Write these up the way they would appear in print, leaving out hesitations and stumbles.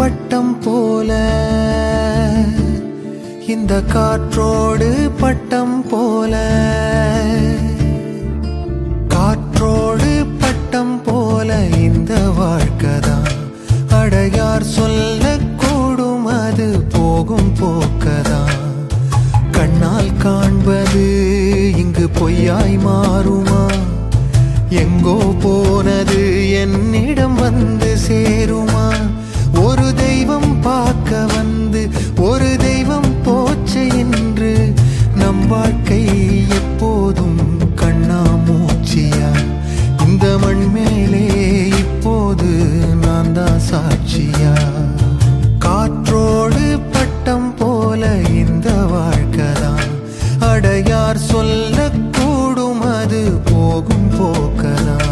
பட்டம் போல இந்த காற்றோடு பட்டம் போல காற்றோடு பட்டம் போல இந்த வாழ்க்கைதான் அடையார் சொல்லக்கூடும் அது போகும் போக்கதான் கண்ணால் காண்பது இங்கு பொய்யாய் மாறுமா எங்கோ போனது என்னிடம் வந்து சேருமா ஒரு தெய்வம் பார்க்க வந்து ஒரு தெய்வம் போச்சு என்று நம் வாழ்க்கை எப்போதும் கண்ணாமூச்சியா இந்த மண் மேலே இப்போது நான் தான் சாட்சியா காற்றோடு பட்டம் போல இந்த வாழ்க்கைதான் அடையார் சொல்லக்கூடும் அது போகும் போக்கதான்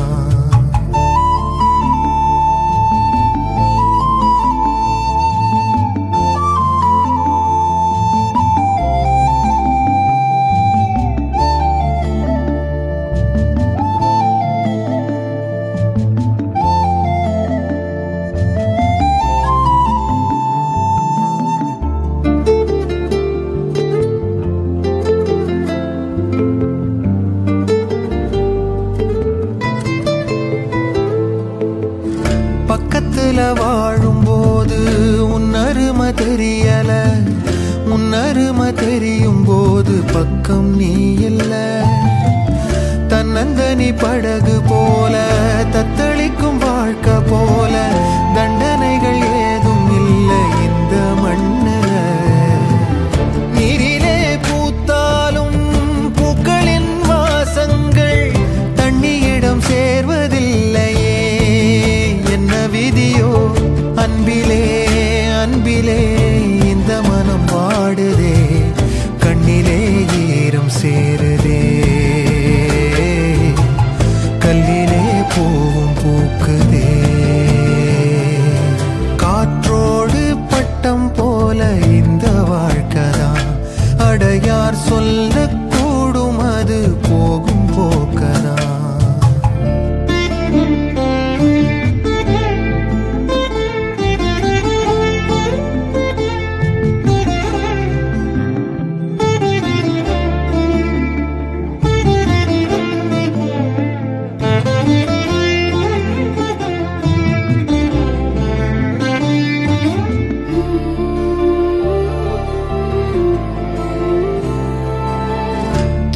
பக்கத்துல வாழும்போது உன்னருமை தெரியல உன்னருமை தெரியும் போது பக்கம் நீ இல்ல தன்னந்தனி படகு போல தத்தளிக்கும் வாழ்க்கை போல தண்டனைகள் ஏதும் இல்லை இந்த மண்ணுல நீரிலே பூத்தாலும் பூக்களின் வாசங்கள் தண்ணியிடம் சேர்வதில்லையே என்ன விதியோ அன்பிலே அன்பிலே இந்த மனம் வாடுதே கண்ணிலே ஈரம் சேருதே கல்லிலே பூவும் பூக்குதே காற்றோடு பட்டம் போல இந்த வாழ்க்கைதான் அடையார் சொல்லக்கூடும் அது போகும் போக்கதான்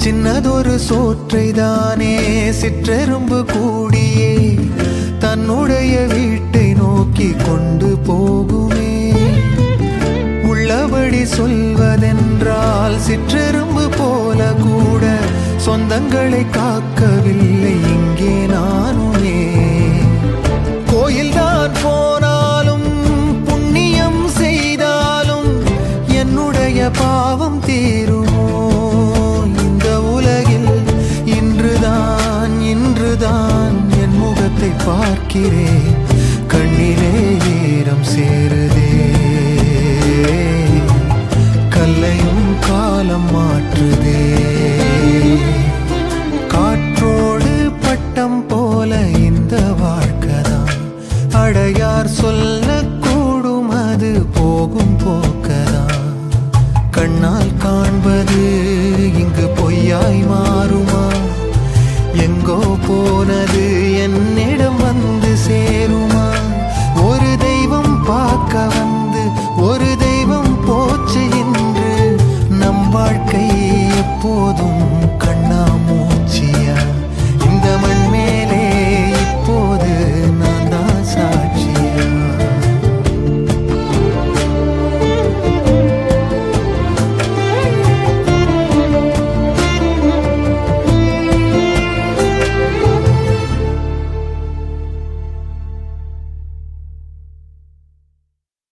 சின்னதொரு சோற்றைதானே சிற்றெரும்பு கூடியே தன்னுடைய வீட்டை நோக்கி கொண்டு போகுமே உள்ளபடி சொல்வதென்றால் சிற்றெரும்பு போல கூட சொந்தங்களை காக்கவில்லை இங்கே நானுமே கோயில்தான் போனாலும் புண்ணியம் செய்தாலும் என்னுடைய பாவம் தீருமோ இன்றுதான் என் முகத்தை பார்க்கிறேன் கண்ணிலே ஈரம் சேருதே கல்லையும் காலம் மாற்றுதே காற்றோடு பட்டம் போல இந்த வாழ்க்கைதான் அடையார் சொல்லக்கூடும் அது போகும் போக்கதான் கண்ணால் காண்பது இங்கு பொய்யாய்